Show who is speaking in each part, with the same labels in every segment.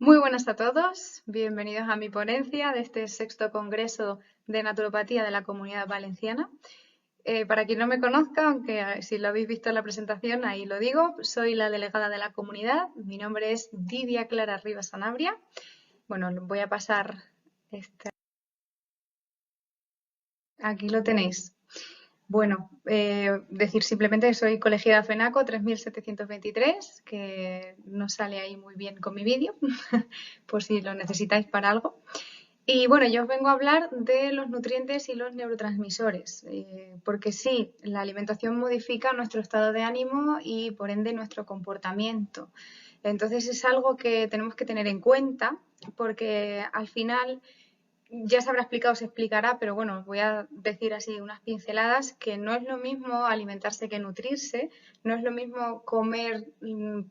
Speaker 1: Muy buenas a todos, bienvenidos a mi ponencia de este sexto Congreso de Naturopatía de la Comunidad Valenciana. Para quien no me conozca, aunque si lo habéis visto en la presentación, ahí lo digo, soy la delegada de la comunidad, mi nombre es Didia Clara Rivas Sanabria. Bueno, voy a pasar, aquí lo tenéis. Bueno, decir simplemente que soy colegiada FENACO 3723, que no sale ahí muy bien con mi vídeo, por si lo necesitáis para algo. Y bueno, yo os vengo a hablar de los nutrientes y los neurotransmisores, porque sí, la alimentación modifica nuestro estado de ánimo y por ende nuestro comportamiento. Entonces es algo que tenemos que tener en cuenta porque al final ya se habrá explicado, se explicará, pero bueno, os voy a decir así unas pinceladas que no es lo mismo alimentarse que nutrirse, no es lo mismo comer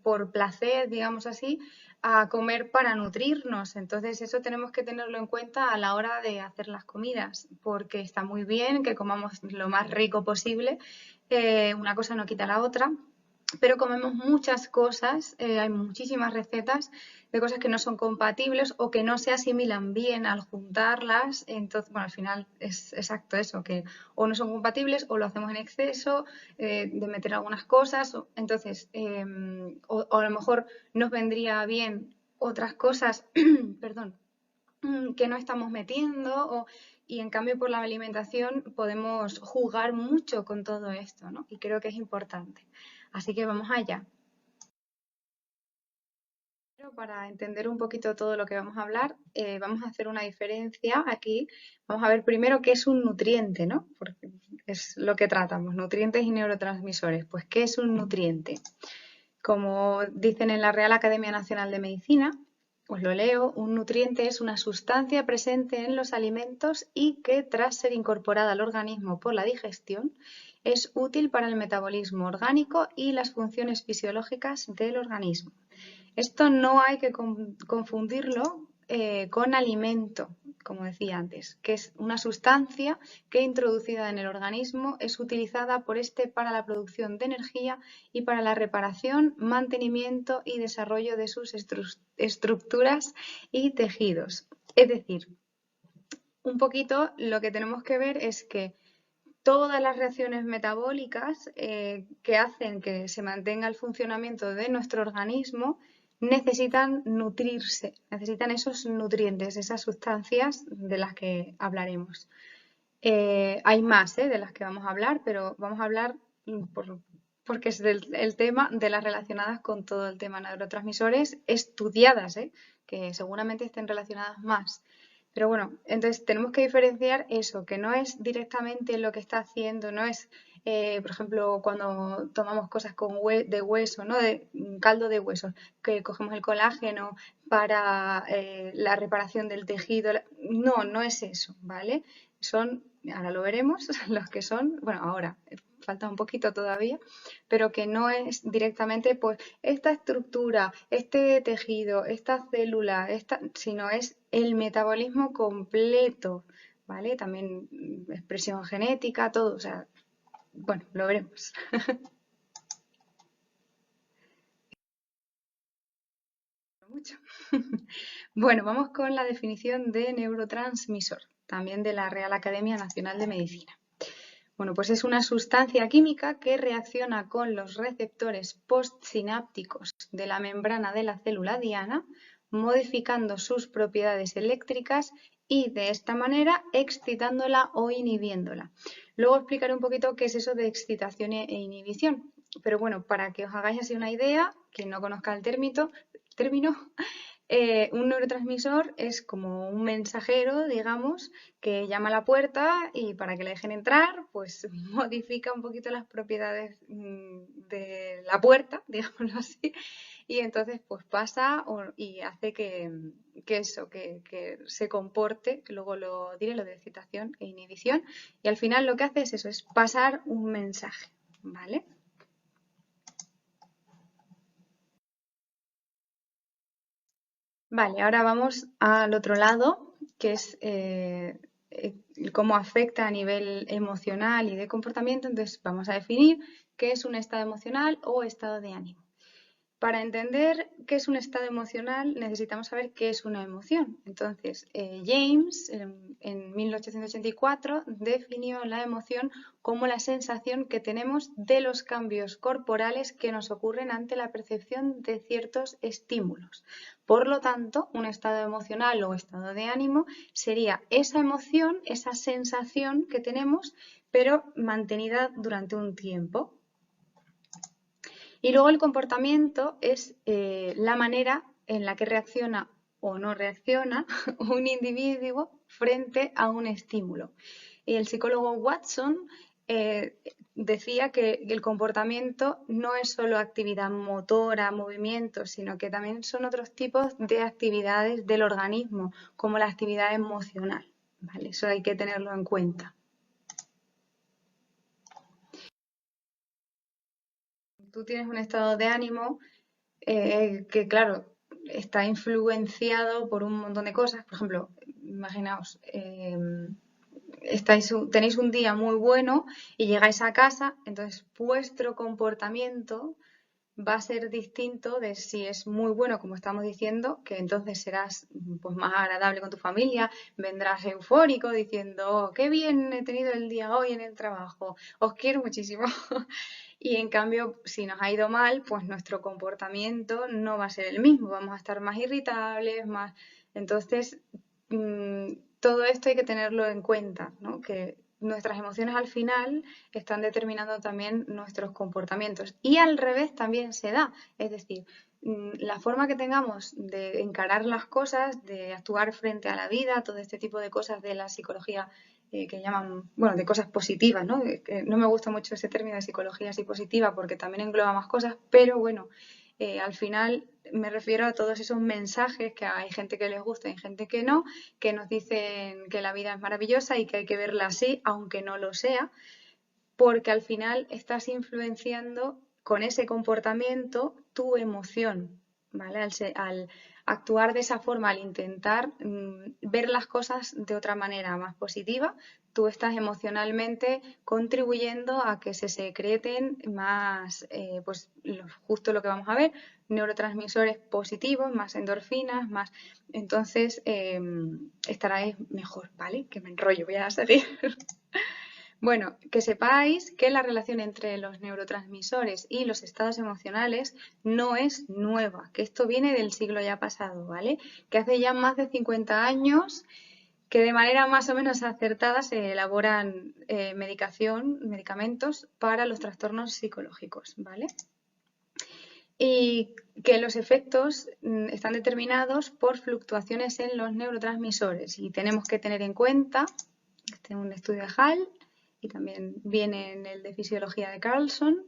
Speaker 1: por placer, digamos así, a comer para nutrirnos. Entonces eso tenemos que tenerlo en cuenta a la hora de hacer las comidas, porque está muy bien que comamos lo más rico posible, una cosa no quita la otra, pero comemos muchas cosas, hay muchísimas recetas de cosas que no son compatibles o que no se asimilan bien al juntarlas. Entonces, bueno, al final es exacto eso, que o no son compatibles o lo hacemos en exceso de meter algunas cosas. Entonces, o a lo mejor nos vendría bien otras cosas, perdón, que no estamos metiendo y en cambio por la alimentación podemos jugar mucho con todo esto, ¿no? Y creo que es importante. Así que vamos allá. Pero para entender un poquito todo lo que vamos a hablar, vamos a hacer una diferencia aquí. Vamos a ver primero qué es un nutriente, ¿no? Porque es lo que tratamos, nutrientes y neurotransmisores. Pues, ¿qué es un nutriente? Como dicen en la Real Academia Nacional de Medicina, os lo leo, un nutriente es una sustancia presente en los alimentos y que tras ser incorporada al organismo por la digestión es útil para el metabolismo orgánico y las funciones fisiológicas del organismo. Esto no hay que confundirlo con alimento, como decía antes, que es una sustancia que introducida en el organismo es utilizada por este para la producción de energía y para la reparación, mantenimiento y desarrollo de sus estructuras y tejidos. Es decir, un poquito lo que tenemos que ver es que todas las reacciones metabólicas que hacen que se mantenga el funcionamiento de nuestro organismo necesitan nutrirse, necesitan esos nutrientes, esas sustancias de las que hablaremos. Hay más de las que vamos a hablar, pero vamos a hablar porque es el tema de las relacionadas con todo el tema de neurotransmisores estudiadas, que seguramente estén relacionadas más. Pero bueno, entonces tenemos que diferenciar eso, que no es directamente lo que está haciendo, no es, por ejemplo, cuando tomamos cosas de hueso, ¿no? De caldo de huesos, que cogemos el colágeno para la reparación del tejido. No, no es eso, ¿vale? Son, ahora lo veremos, los que son, bueno, ahora falta un poquito todavía, pero que no es directamente pues esta estructura, este tejido, esta célula, sino es el metabolismo completo, ¿vale? También expresión genética, todo, o sea, bueno, lo veremos. Mucho. Bueno, vamos con la definición de neurotransmisor, también de la Real Academia Nacional de Medicina. Bueno, pues es una sustancia química que reacciona con los receptores postsinápticos de la membrana de la célula diana, modificando sus propiedades eléctricas y de esta manera excitándola o inhibiéndola. Luego explicaré un poquito qué es eso de excitación e inhibición. Pero bueno, para que os hagáis así una idea, quien no conozca el término, un neurotransmisor es como un mensajero, digamos, que llama a la puerta y para que le dejen entrar, pues modifica un poquito las propiedades de la puerta, digámoslo así, y entonces pues pasa y hace que se comporte, que luego lo diré, lo de excitación e inhibición, y al final lo que hace es eso, es pasar un mensaje, ¿vale? Vale, ahora vamos al otro lado, que es cómo afecta a nivel emocional y de comportamiento. Entonces, vamos a definir qué es un estado emocional o estado de ánimo. Para entender qué es un estado emocional necesitamos saber qué es una emoción. Entonces, James en 1884 definió la emoción como la sensación que tenemos de los cambios corporales que nos ocurren ante la percepción de ciertos estímulos. Por lo tanto, un estado emocional o estado de ánimo sería esa emoción, esa sensación que tenemos, pero mantenida durante un tiempo. Y luego el comportamiento es la manera en la que reacciona o no reacciona un individuo frente a un estímulo. Y el psicólogo Watson decía que el comportamiento no es solo actividad motora, movimiento, sino que también son otros tipos de actividades del organismo, como la actividad emocional. ¿Vale? Eso hay que tenerlo en cuenta. Tú tienes un estado de ánimo que claro, está influenciado por un montón de cosas. Por ejemplo, imaginaos, tenéis un día muy bueno y llegáis a casa, entonces vuestro comportamiento va a ser distinto de si es muy bueno, como estamos diciendo, que entonces serás pues, más agradable con tu familia, vendrás eufórico diciendo, oh, qué bien he tenido el día hoy en el trabajo, os quiero muchísimo. Y en cambio, si nos ha ido mal, pues nuestro comportamiento no va a ser el mismo, vamos a estar más irritables, más... Entonces, todo esto hay que tenerlo en cuenta, ¿no? Que nuestras emociones al final están determinando también nuestros comportamientos. Y al revés también se da, es decir, la forma que tengamos de encarar las cosas, de actuar frente a la vida, todo este tipo de cosas de la psicología que llaman, bueno, de cosas positivas, ¿no? Que no me gusta mucho ese término de psicología así positiva porque también engloba más cosas, pero bueno, al final me refiero a todos esos mensajes que hay gente que les gusta y gente que no, que nos dicen que la vida es maravillosa y que hay que verla así, aunque no lo sea, porque al final estás influenciando con ese comportamiento tu emoción, ¿vale? Al actuar de esa forma, al intentar ver las cosas de otra manera más positiva, tú estás emocionalmente contribuyendo a que se secreten más, pues justo lo que vamos a ver, neurotransmisores positivos, más endorfinas, más... Entonces estarás mejor, ¿vale? Que me enrollo, voy a seguir. Bueno, que sepáis que la relación entre los neurotransmisores y los estados emocionales no es nueva, que esto viene del siglo ya pasado, ¿vale? Que hace ya más de 50 años que de manera más o menos acertada se elaboran medicamentos para los trastornos psicológicos, ¿vale? Y que los efectos están determinados por fluctuaciones en los neurotransmisores y tenemos que tener en cuenta, este es un estudio de Hall y también viene en el de Fisiología de Carlson,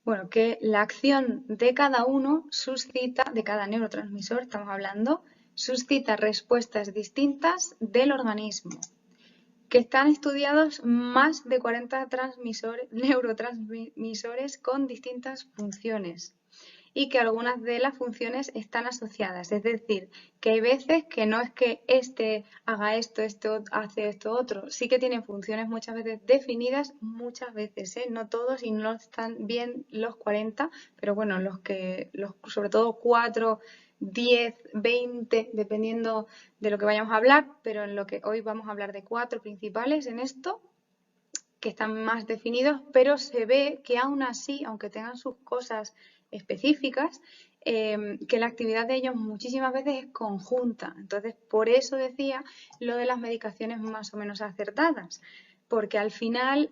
Speaker 1: bueno, que la acción de cada uno suscita, de cada neurotransmisor estamos hablando, suscita respuestas distintas del organismo, que están estudiados más de 40 neurotransmisores con distintas funciones y que algunas de las funciones están asociadas. Es decir, que hay veces que no es que este haga esto, esto hace esto otro. Sí que tienen funciones muchas veces definidas, muchas veces, ¿eh? No todos y no están bien los 40, pero bueno, sobre todo 4, 10, 20, dependiendo de lo que vayamos a hablar, pero en lo que hoy vamos a hablar de 4 principales en esto que están más definidos, pero se ve que aún así, aunque tengan sus cosas específicas, que la actividad de ellos muchísimas veces es conjunta. Entonces, por eso decía lo de las medicaciones más o menos acertadas, porque al final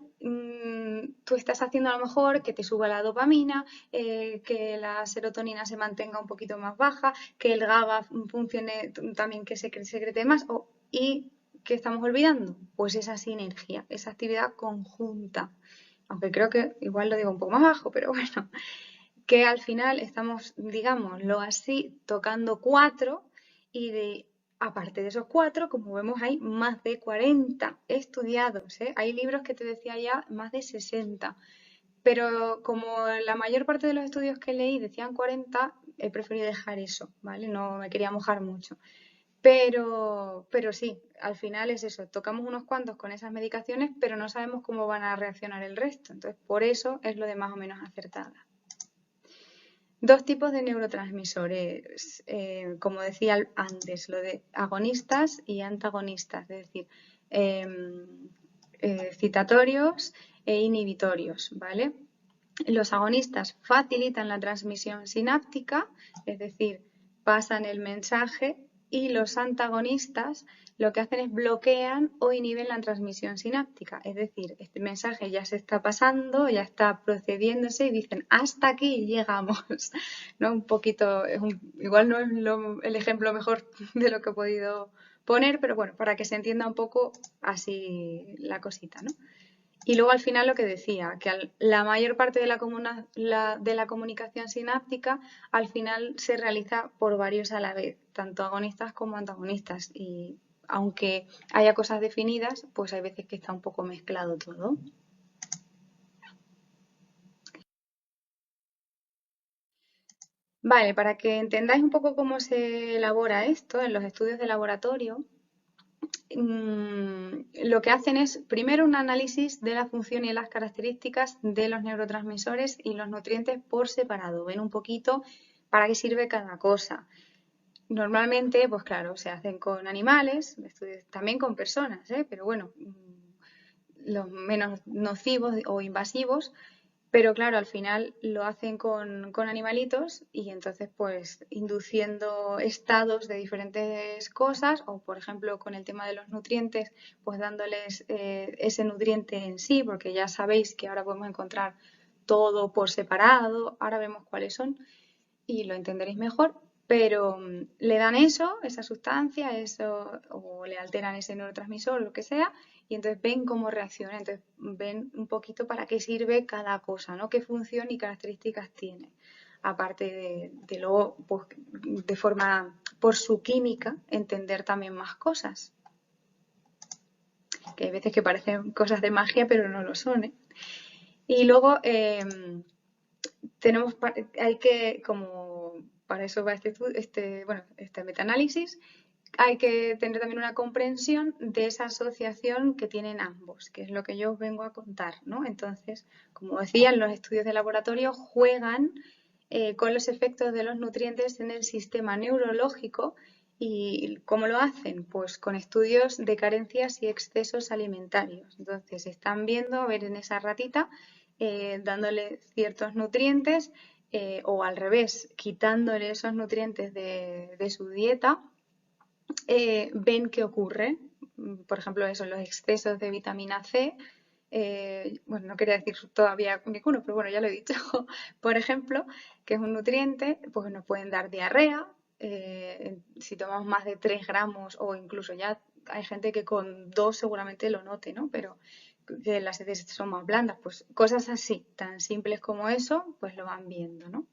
Speaker 1: tú estás haciendo a lo mejor que te suba la dopamina, que la serotonina se mantenga un poquito más baja, que el GABA funcione también, que se secrete más, y ¿qué estamos olvidando? Pues esa sinergia, esa actividad conjunta. Aunque creo que igual lo digo un poco más bajo, pero bueno, que al final estamos, digámoslo así, tocando 4 y aparte de esos 4, como vemos, hay más de 40 estudiados, ¿eh? Hay libros que te decía ya más de 60. Pero como la mayor parte de los estudios que leí decían 40, he preferido dejar eso, ¿vale? No me quería mojar mucho. Pero sí, al final es eso, tocamos unos cuantos con esas medicaciones, pero no sabemos cómo van a reaccionar el resto. Entonces, por eso es lo de más o menos acertada. Dos tipos de neurotransmisores, como decía antes, lo de agonistas y antagonistas, es decir, excitatorios e inhibitorios, ¿vale? Los agonistas facilitan la transmisión sináptica, es decir, pasan el mensaje, y los antagonistas lo que hacen es bloquean o inhiben la transmisión sináptica, es decir, este mensaje ya se está pasando, ya está procediéndose y dicen hasta aquí llegamos, ¿no? Un poquito, igual no es el ejemplo mejor de lo que he podido poner, pero bueno, para que se entienda un poco así la cosita, ¿no? Y luego al final lo que decía, que la mayor parte de de la comunicación sináptica al final se realiza por varios a la vez, tanto agonistas como antagonistas. Y aunque haya cosas definidas, pues hay veces que está un poco mezclado todo. Vale, para que entendáis un poco cómo se elabora esto en los estudios de laboratorio, lo que hacen es primero un análisis de la función y las características de los neurotransmisores y los nutrientes por separado. Ven un poquito para qué sirve cada cosa. Normalmente, pues claro, se hacen con animales, también con personas, pero bueno, los menos nocivos o invasivos, pero claro, al final lo hacen con animalitos y entonces pues induciendo estados de diferentes cosas o por ejemplo con el tema de los nutrientes pues dándoles ese nutriente en sí, porque ya sabéis que ahora podemos encontrar todo por separado, ahora vemos cuáles son y lo entenderéis mejor, pero le dan eso, esa sustancia, eso, o le alteran ese neurotransmisor, lo que sea, y entonces ven cómo reacciona, entonces ven un poquito para qué sirve cada cosa, ¿no? Qué función y características tiene. Aparte de luego, pues, de forma, por su química, entender también más cosas. Que hay veces que parecen cosas de magia, pero no lo son, ¿eh? Y luego hay que, como para eso va este metaanálisis, hay que tener también una comprensión de esa asociación que tienen ambos, que es lo que yo os vengo a contar, ¿no? Entonces, como decía, los estudios de laboratorio juegan con los efectos de los nutrientes en el sistema neurológico. ¿Y cómo lo hacen? Pues con estudios de carencias y excesos alimentarios. Entonces, están viendo, a ver en esa ratita, dándole ciertos nutrientes o al revés, quitándole esos nutrientes de su dieta, ven qué ocurre. Por ejemplo, eso, los excesos de vitamina C. Bueno, no quería decir todavía ninguno, pero bueno, ya lo he dicho. Por ejemplo, que es un nutriente, pues nos pueden dar diarrea. Si tomamos más de 3 gramos o incluso ya hay gente que con 2 seguramente lo note, ¿no? Pero que las heces son más blandas, pues cosas así, tan simples como eso, pues lo van viendo, ¿no?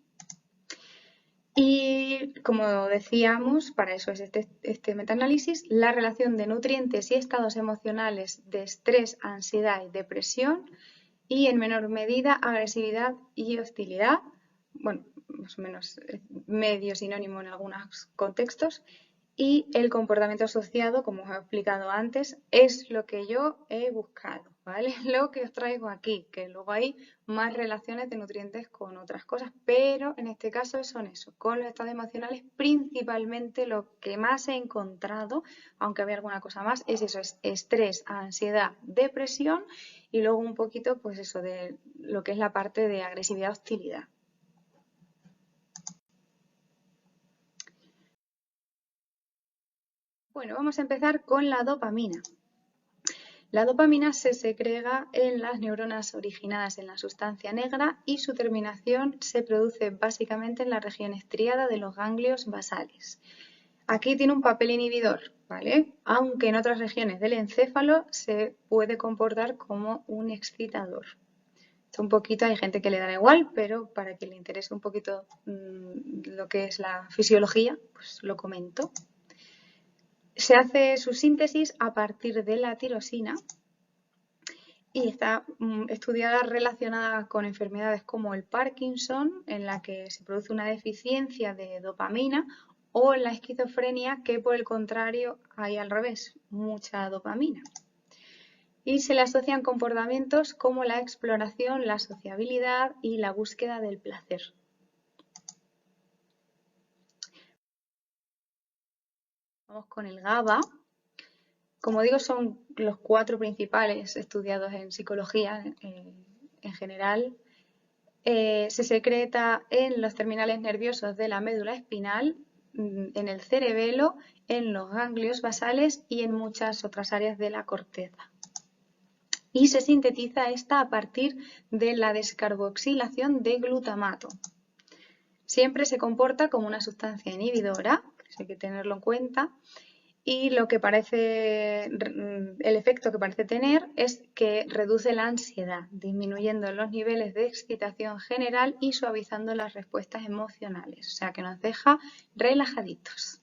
Speaker 1: Y como decíamos, para eso es este metaanálisis, la relación de nutrientes y estados emocionales de estrés, ansiedad y depresión y en menor medida agresividad y hostilidad, bueno, más o menos medio sinónimo en algunos contextos, y el comportamiento asociado, como os he explicado antes, es lo que yo he buscado, ¿vale? Lo que os traigo aquí, que luego hay más relaciones de nutrientes con otras cosas, pero en este caso son eso, con los estados emocionales principalmente lo que más he encontrado, aunque había alguna cosa más, es eso, es estrés, ansiedad, depresión y luego un poquito, pues eso, de lo que es la parte de agresividad, hostilidad. Bueno, vamos a empezar con la dopamina. La dopamina se segrega en las neuronas originadas en la sustancia negra y su terminación se produce básicamente en la región estriada de los ganglios basales. Aquí tiene un papel inhibidor, ¿vale? Aunque en otras regiones del encéfalo se puede comportar como un excitador. Esto un poquito, hay gente que le da igual, pero para que le interese un poquito lo que es la fisiología, pues lo comento. Se hace su síntesis a partir de la tirosina y está estudiada relacionada con enfermedades como el Parkinson, en la que se produce una deficiencia de dopamina, o en la esquizofrenia, que por el contrario hay al revés, mucha dopamina. Y se le asocian comportamientos como la exploración, la sociabilidad y la búsqueda del placer. Vamos con el GABA. Como digo, son los 4 principales estudiados en psicología en general. Se secreta en los terminales nerviosos de la médula espinal, en el cerebelo, en los ganglios basales y en muchas otras áreas de la corteza. Y se sintetiza esta a partir de la descarboxilación de glutamato. Siempre se comporta como una sustancia inhibidora, eso hay que tenerlo en cuenta. Y el efecto que parece tener es que reduce la ansiedad, disminuyendo los niveles de excitación general y suavizando las respuestas emocionales, o sea que nos deja relajaditos.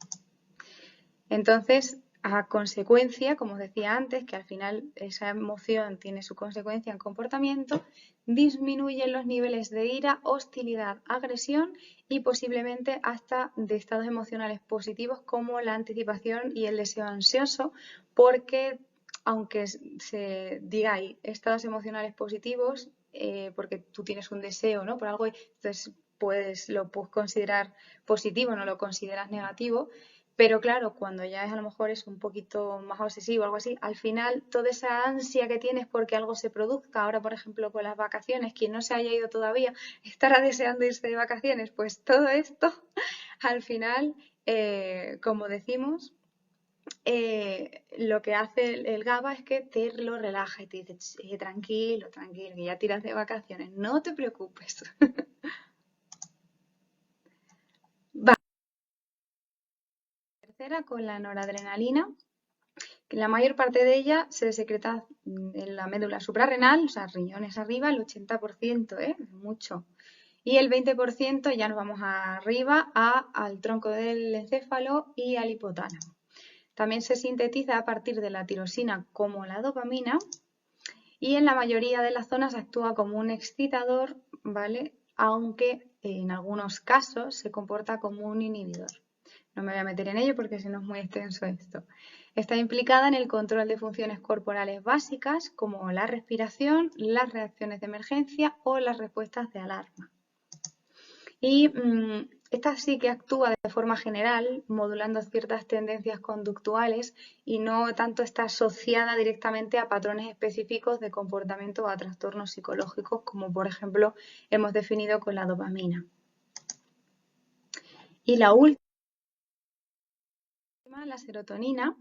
Speaker 1: Entonces, a consecuencia, como os decía antes, que al final esa emoción tiene su consecuencia en comportamiento, disminuyen los niveles de ira, hostilidad, agresión y posiblemente hasta de estados emocionales positivos como la anticipación y el deseo ansioso, porque aunque se diga ahí estados emocionales positivos, porque tú tienes un deseo, ¿no?, por algo, entonces lo puedes considerar positivo, no lo consideras negativo. Pero claro, cuando ya a lo mejor es un poquito más obsesivo o algo así, al final toda esa ansia que tienes porque algo se produzca, ahora por ejemplo con las vacaciones, quien no se haya ido todavía estará deseando irse de vacaciones, pues todo esto al final, como decimos, lo que hace el GABA es que te lo relaja y te dice, tranquilo, tranquilo, que ya tiras de vacaciones, no te preocupes. Tercera, con la noradrenalina. La mayor parte de ella se secreta en la médula suprarrenal, o sea, riñones arriba, el 80%, mucho. Y el 20% ya nos vamos arriba al tronco del encéfalo y al hipotálamo. También se sintetiza a partir de la tirosina como la dopamina y en la mayoría de las zonas actúa como un excitador, ¿vale? Aunque en algunos casos se comporta como un inhibidor. No me voy a meter en ello porque si no es muy extenso esto. Está implicada en el control de funciones corporales básicas como la respiración, las reacciones de emergencia o las respuestas de alarma. Y esta sí que actúa de forma general, modulando ciertas tendencias conductuales y no tanto está asociada directamente a patrones específicos de comportamiento o a trastornos psicológicos, como por ejemplo hemos definido con la dopamina. Y la última, la serotonina,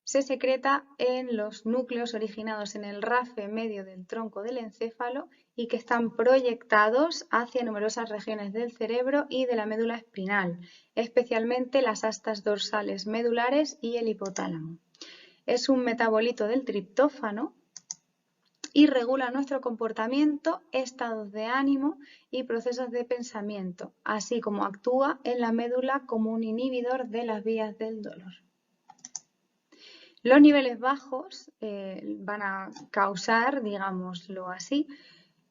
Speaker 1: se secreta en los núcleos originados en el rafe medio del tronco del encéfalo y que están proyectados hacia numerosas regiones del cerebro y de la médula espinal, especialmente las astas dorsales medulares y el hipotálamo. Es un metabolito del triptófano y regula nuestro comportamiento, estados de ánimo y procesos de pensamiento, así como actúa en la médula como un inhibidor de las vías del dolor. Los niveles bajos van a causar, digámoslo así,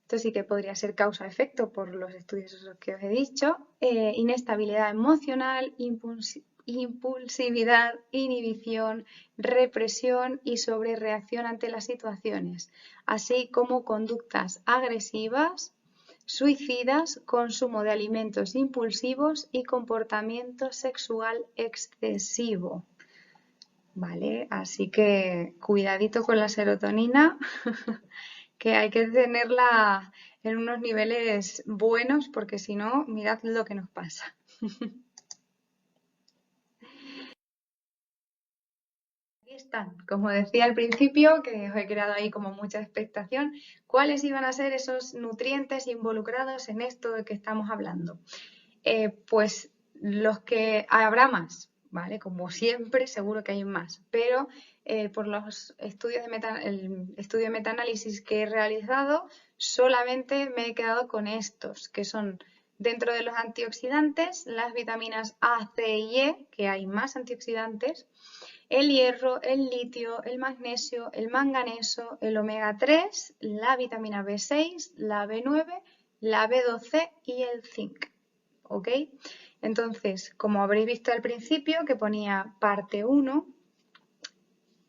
Speaker 1: esto sí que podría ser causa-efecto por los estudios esos que os he dicho, inestabilidad emocional, impulsividad, inhibición, represión y sobrereacción ante las situaciones, así como conductas agresivas, suicidas, consumo de alimentos impulsivos y comportamiento sexual excesivo. Vale, así que cuidadito con la serotonina, que hay que tenerla en unos niveles buenos, porque si no, mirad lo que nos pasa. Aquí están, como decía al principio, que os he creado ahí como mucha expectación, ¿cuáles iban a ser esos nutrientes involucrados en esto de que estamos hablando? Pues los que habrá más, ¿vale? Como siempre, seguro que hay más, pero por los estudios el estudio de metaanálisis que he realizado, solamente me he quedado con estos, que son dentro de los antioxidantes, las vitaminas A, C y E, que hay más antioxidantes, el hierro, el litio, el magnesio, el manganeso, el omega 3, la vitamina B6, la B9, la B12 y el zinc. ¿Ok? Entonces, como habréis visto al principio que ponía parte 1,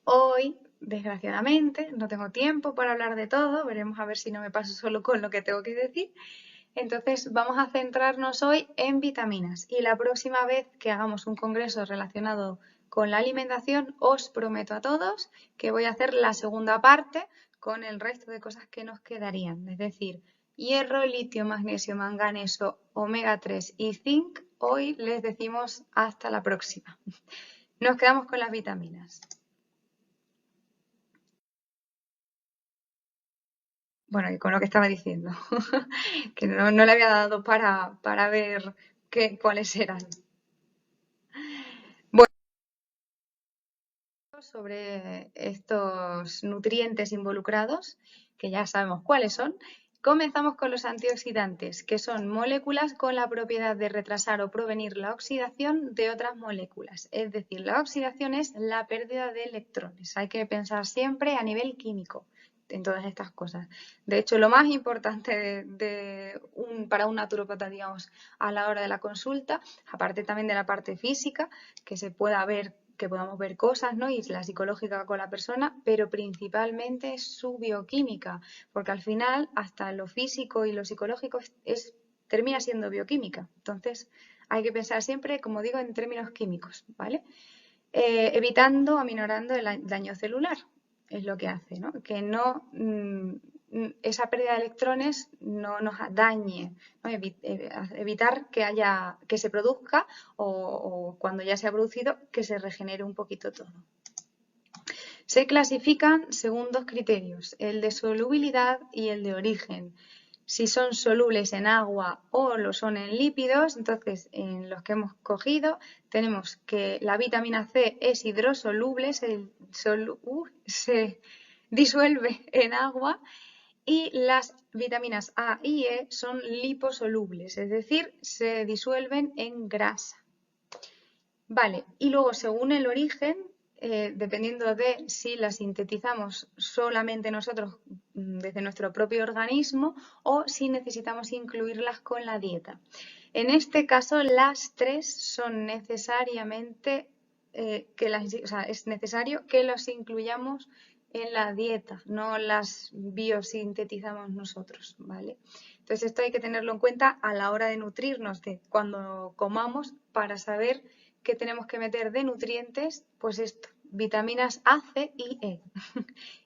Speaker 1: hoy, desgraciadamente, no tengo tiempo para hablar de todo, veremos a ver si no me paso solo con lo que tengo que decir. Entonces vamos a centrarnos hoy en vitaminas y la próxima vez que hagamos un congreso relacionado con la alimentación os prometo a todos que voy a hacer la segunda parte con el resto de cosas que nos quedarían, es decir, hierro, litio, magnesio, manganeso, omega 3 y zinc. Hoy les decimos hasta la próxima. Nos quedamos con las vitaminas. Bueno, y con lo que estaba diciendo, que no le había dado para ver cuáles eran. Bueno, sobre estos nutrientes involucrados, que ya sabemos cuáles son, comenzamos con los antioxidantes, que son moléculas con la propiedad de retrasar o prevenir la oxidación de otras moléculas. Es decir, la oxidación es la pérdida de electrones. Hay que pensar siempre a nivel químico en todas estas cosas. De hecho, lo más importante para un naturópata, digamos, a la hora de la consulta, aparte también de la parte física, que se pueda ver, que podamos ver cosas, ¿no? Y la psicológica con la persona, pero principalmente su bioquímica, porque al final hasta lo físico y lo psicológico termina siendo bioquímica. Entonces, hay que pensar siempre, como digo, en términos químicos, ¿vale? Evitando, aminorando el daño celular, es lo que hace, ¿no? Que no esa pérdida de electrones no nos dañe, ¿no? Evitar que se produzca o cuando ya se ha producido que se regenere un poquito todo. Se clasifican según dos criterios, el de solubilidad y el de origen. Si son solubles en agua o lo son en lípidos, entonces en los que hemos cogido tenemos que la vitamina C es hidrosoluble, se disuelve en agua, y las vitaminas A y E son liposolubles, es decir, se disuelven en grasa. Vale, y luego según el origen, dependiendo de si las sintetizamos solamente nosotros desde nuestro propio organismo o si necesitamos incluirlas con la dieta. En este caso, las tres son necesariamente es necesario que los incluyamos en la dieta, no las biosintetizamos nosotros, ¿vale? Entonces esto hay que tenerlo en cuenta a la hora de nutrirnos, de cuando comamos, para saber que tenemos que meter de nutrientes, pues esto, vitaminas A, C y E.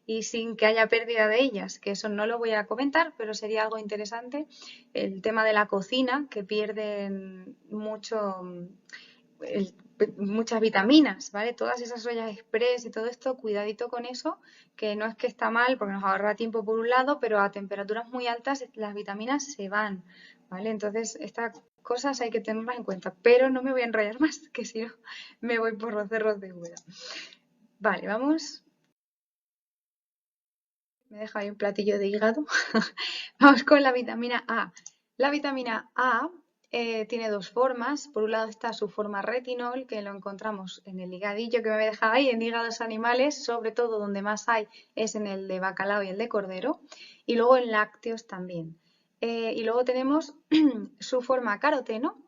Speaker 1: Y sin que haya pérdida de ellas, que eso no lo voy a comentar, pero sería algo interesante. El tema de la cocina, que pierden muchas vitaminas, ¿vale? Todas esas ollas express y todo esto, cuidadito con eso, que no es que está mal porque nos ahorra tiempo por un lado, pero a temperaturas muy altas las vitaminas se van, ¿vale? Entonces, estas cosas hay que tenerlas en cuenta, pero no me voy a enrollar más, que si no me voy por los cerros de Úbeda. Vale, vamos. Me he dejado ahí un platillo de hígado. Vamos con la vitamina A. La vitamina A tiene dos formas. Por un lado está su forma retinol, que lo encontramos en el higadillo que me había dejado ahí, en hígados animales, sobre todo donde más hay es en el de bacalao y el de cordero, y luego en lácteos también. Y luego tenemos su forma caroteno,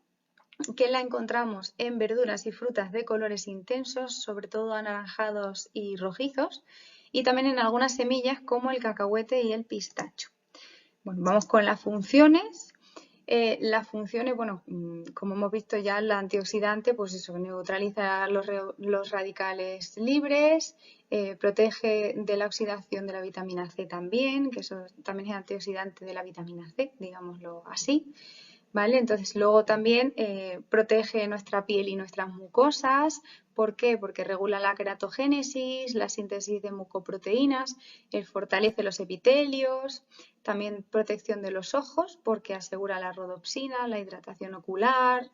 Speaker 1: que la encontramos en verduras y frutas de colores intensos, sobre todo anaranjados y rojizos, y también en algunas semillas como el cacahuete y el pistacho. Bueno, vamos con las funciones. Las funciones, bueno, como hemos visto ya, la antioxidante, pues eso, neutraliza los radicales libres, protege de la oxidación de la vitamina C también, que eso también es antioxidante de la vitamina C, digámoslo así. ¿Vale? Entonces luego también protege nuestra piel y nuestras mucosas. ¿Por qué? Porque regula la queratogénesis, la síntesis de mucoproteínas, fortalece los epitelios, también protección de los ojos porque asegura la rodopsina, la hidratación ocular,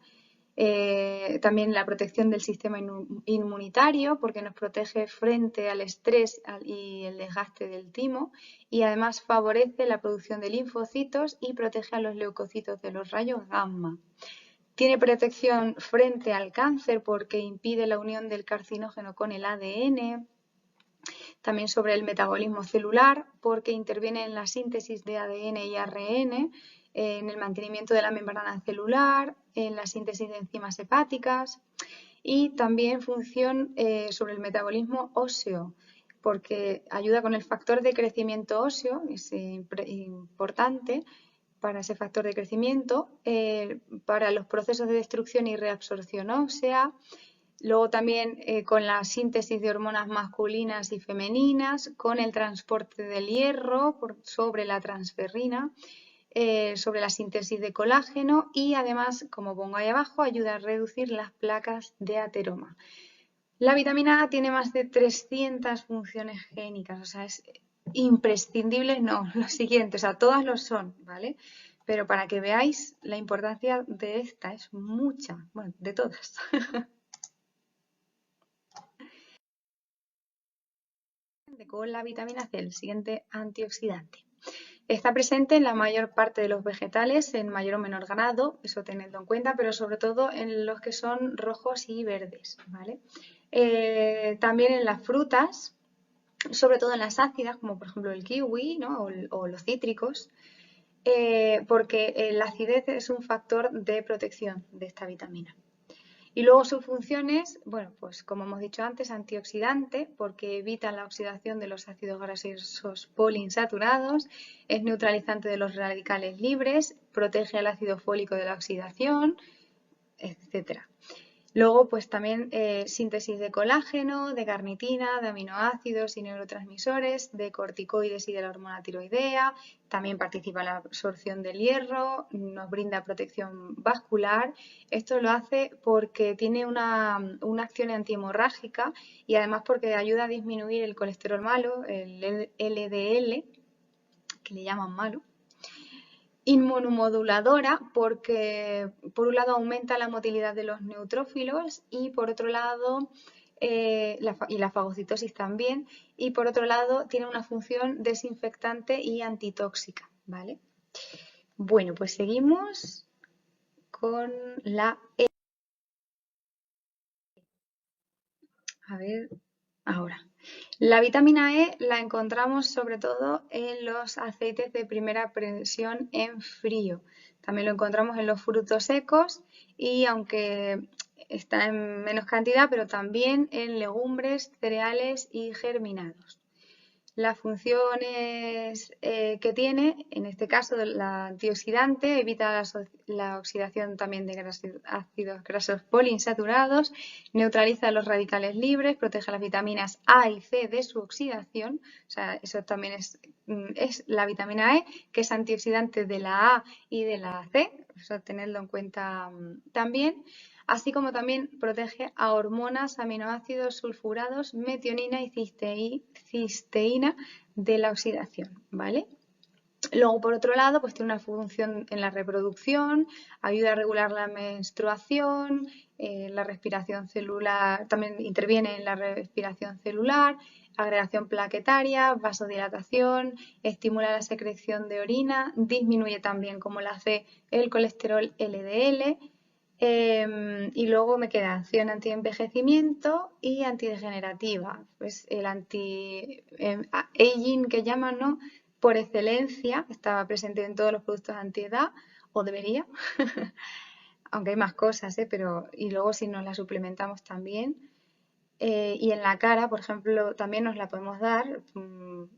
Speaker 1: también la protección del sistema inmunitario porque nos protege frente al estrés y el desgaste del timo, y además favorece la producción de linfocitos y protege a los leucocitos de los rayos gamma. Tiene protección frente al cáncer porque impide la unión del carcinógeno con el ADN. También sobre el metabolismo celular porque interviene en la síntesis de ADN y ARN, en el mantenimiento de la membrana celular, en la síntesis de enzimas hepáticas, y también función sobre el metabolismo óseo, porque ayuda con el factor de crecimiento óseo, es importante, para ese factor de crecimiento, para los procesos de destrucción y reabsorción ósea. Luego también con la síntesis de hormonas masculinas y femeninas, con el transporte del hierro sobre la transferrina, sobre la síntesis de colágeno y además, como pongo ahí abajo, ayuda a reducir las placas de ateroma. La vitamina A tiene más de 300 funciones génicas, o sea, es imprescindible, no, lo siguiente, o sea, todas lo son, ¿vale? Pero para que veáis la importancia de esta, es mucha, bueno, de todas. Con la vitamina C, el siguiente antioxidante. Está presente en la mayor parte de los vegetales, en mayor o menor grado, eso tenedlo en cuenta, pero sobre todo en los que son rojos y verdes, ¿vale? También en las frutas, sobre todo en las ácidas, como por ejemplo el kiwi, ¿no? o los cítricos, porque la acidez es un factor de protección de esta vitamina. Y luego sus funciones, bueno, pues como hemos dicho antes, antioxidante, porque evita la oxidación de los ácidos grasos poliinsaturados, es neutralizante de los radicales libres, protege al ácido fólico de la oxidación, etcétera. Luego, pues también síntesis de colágeno, de carnitina, de aminoácidos y neurotransmisores, de corticoides y de la hormona tiroidea. También participa en la absorción del hierro, nos brinda protección vascular. Esto lo hace porque tiene una acción antihemorrágica y además porque ayuda a disminuir el colesterol malo, el LDL, que le llaman malo. Inmunomoduladora porque por un lado aumenta la motilidad de los neutrófilos y por otro lado la fagocitosis también, y por otro lado tiene una función desinfectante y antitóxica, ¿vale? Bueno, pues seguimos con la E. A ver, ahora. La vitamina E la encontramos sobre todo en los aceites de primera presión en frío. También lo encontramos en los frutos secos y aunque está en menos cantidad, pero también en legumbres, cereales y germinados. Las funciones que tiene, en este caso la antioxidante, evita la oxidación también de ácidos grasos poliinsaturados, neutraliza los radicales libres, protege las vitaminas A y C de su oxidación, o sea, eso también es la vitamina E, que es antioxidante de la A y de la C, o sea, tenedlo en cuenta también. Así como también protege a hormonas, aminoácidos sulfurados, metionina y cisteína de la oxidación, ¿vale? Luego, por otro lado, pues tiene una función en la reproducción, ayuda a regular la menstruación, la respiración celular, también interviene en la respiración celular, agregación plaquetaria, vasodilatación, estimula la secreción de orina, disminuye también, como la hace el colesterol LDL. Y luego me queda acción anti-envejecimiento y antidegenerativa. Pues el anti-aging que llaman, ¿no? Por excelencia, estaba presente en todos los productos antiedad, o debería, aunque hay más cosas, pero y luego si nos la suplementamos también. Y en la cara, por ejemplo, también nos la podemos dar,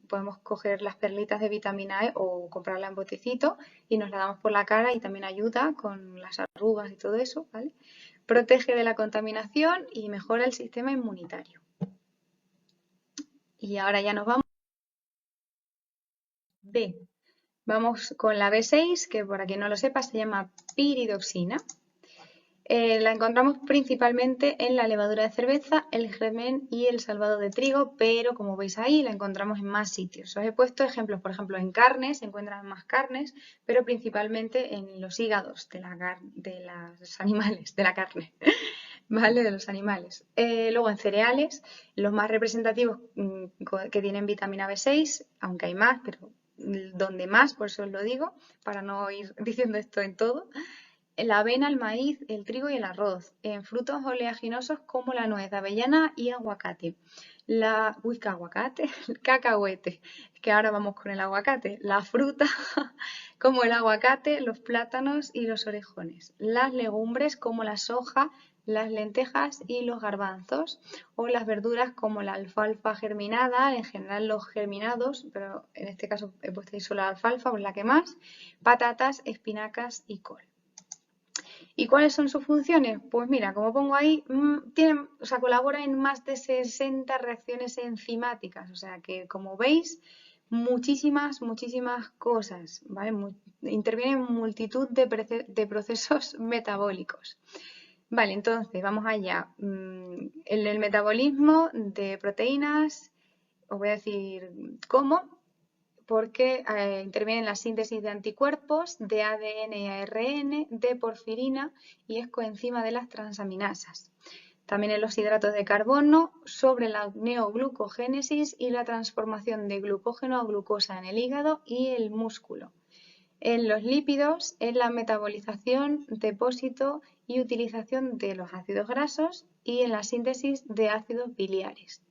Speaker 1: podemos coger las perlitas de vitamina E o comprarla en botecito y nos la damos por la cara y también ayuda con las arrugas y todo eso, ¿vale? Protege de la contaminación y mejora el sistema inmunitario. Y ahora ya nos vamos B. Vamos con la B6, que por quien no lo sepa se llama piridoxina. La encontramos principalmente en la levadura de cerveza, el germen y el salvado de trigo, pero como veis ahí la encontramos en más sitios. Os he puesto ejemplos, por ejemplo, en carnes, se encuentran más carnes, pero principalmente en los hígados de los animales, de la carne, ¿vale? De los animales. Luego en cereales, los más representativos que tienen vitamina B6, aunque hay más, pero donde más, por eso os lo digo, para no ir diciendo esto en todo. La avena, el maíz, el trigo y el arroz, en frutos oleaginosos como la nuez, avellana y aguacate. Uy, aguacate, cacahuete, es que ahora vamos con el aguacate, la fruta como el aguacate, los plátanos y los orejones, las legumbres como la soja, las lentejas y los garbanzos, o las verduras como la alfalfa germinada, en general los germinados, pero en este caso he puesto ahí solo la alfalfa, pues la que más, patatas, espinacas y col. ¿Y cuáles son sus funciones? Pues mira, como pongo ahí, colabora en más de 60 reacciones enzimáticas, o sea que como veis, muchísimas cosas, ¿vale? Interviene en multitud de procesos metabólicos. Vale, entonces vamos allá. En el metabolismo de proteínas, os voy a decir cómo, porque interviene en la síntesis de anticuerpos, de ADN y ARN, de porfirina y es coenzima de las transaminasas. También en los hidratos de carbono, sobre la neoglucogénesis y la transformación de glucógeno a glucosa en el hígado y el músculo. En los lípidos, en la metabolización, depósito y utilización de los ácidos grasos y en la síntesis de ácidos biliares.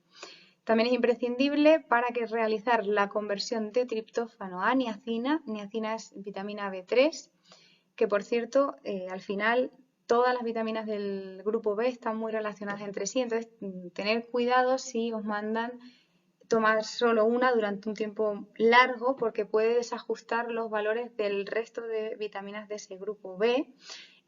Speaker 1: También es imprescindible para realizar la conversión de triptófano a niacina. Niacina es vitamina B3, que por cierto, al final todas las vitaminas del grupo B están muy relacionadas entre sí, entonces tener cuidado si os mandan tomar solo una durante un tiempo largo porque puede desajustar los valores del resto de vitaminas de ese grupo B.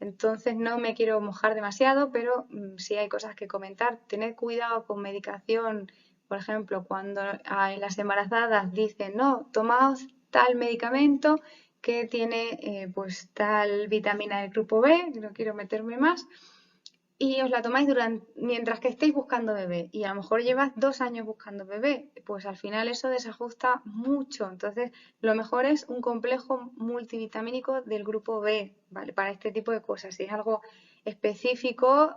Speaker 1: Entonces no me quiero mojar demasiado, pero sí hay cosas que comentar. Tener cuidado con medicación, por ejemplo, cuando las embarazadas dicen, no, tomaos tal medicamento que tiene pues tal vitamina del grupo B, no quiero meterme más, y os la tomáis mientras que estéis buscando bebé y a lo mejor llevas 2 años buscando bebé, pues al final eso desajusta mucho. Entonces, lo mejor es un complejo multivitamínico del grupo B, ¿vale? Para este tipo de cosas. Si es algo específico,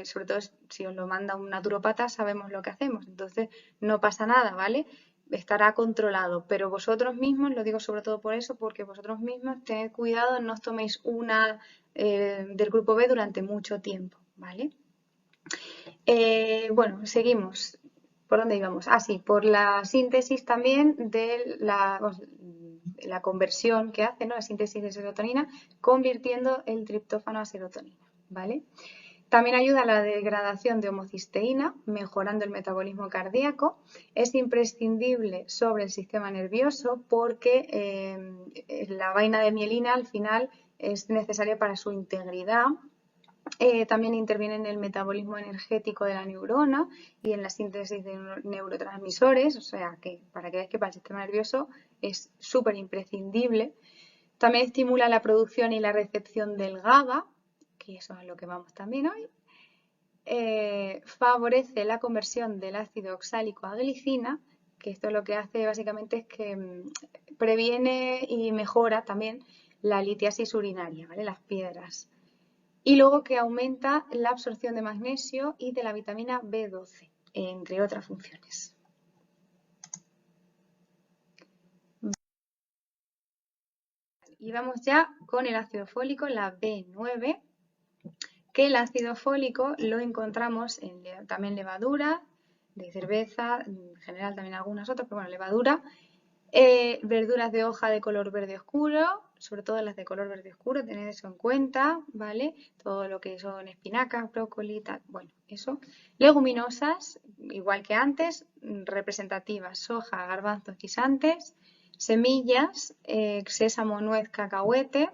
Speaker 1: sobre todo si os lo manda un naturopata, sabemos lo que hacemos. Entonces, no pasa nada, ¿vale? Estará controlado, pero vosotros mismos, lo digo sobre todo por eso, porque vosotros mismos tened cuidado, no os toméis una del grupo B durante mucho tiempo, ¿vale? Bueno, seguimos. ¿Por dónde íbamos? Ah, sí, por la síntesis también de la conversión que hace, ¿no? La síntesis de serotonina, convirtiendo el triptófano a serotonina, ¿vale? También ayuda a la degradación de homocisteína, mejorando el metabolismo cardíaco. Es imprescindible sobre el sistema nervioso porque la vaina de mielina al final es necesaria para su integridad. También interviene en el metabolismo energético de la neurona y en la síntesis de neurotransmisores, o sea que para que veáis que para el sistema nervioso es súper imprescindible. También estimula la producción y la recepción del GABA, que eso es lo que vamos también hoy. Favorece la conversión del ácido oxálico a glicina, que esto lo que hace básicamente es que previene y mejora también la litiasis urinaria, ¿vale? Las piedras. Y luego que aumenta la absorción de magnesio y de la vitamina B12, entre otras funciones. Y vamos ya con el ácido fólico, la B9, que el ácido fólico lo encontramos en también levadura, de cerveza, en general también algunas otras, pero bueno, levadura, verduras de hoja de color verde oscuro, sobre todo las de color verde oscuro, tened eso en cuenta, ¿vale? Todo lo que son espinacas, brócoli, tal, bueno, eso. Leguminosas, igual que antes, representativas, soja, garbanzos, guisantes, semillas, sésamo, nuez, cacahuete,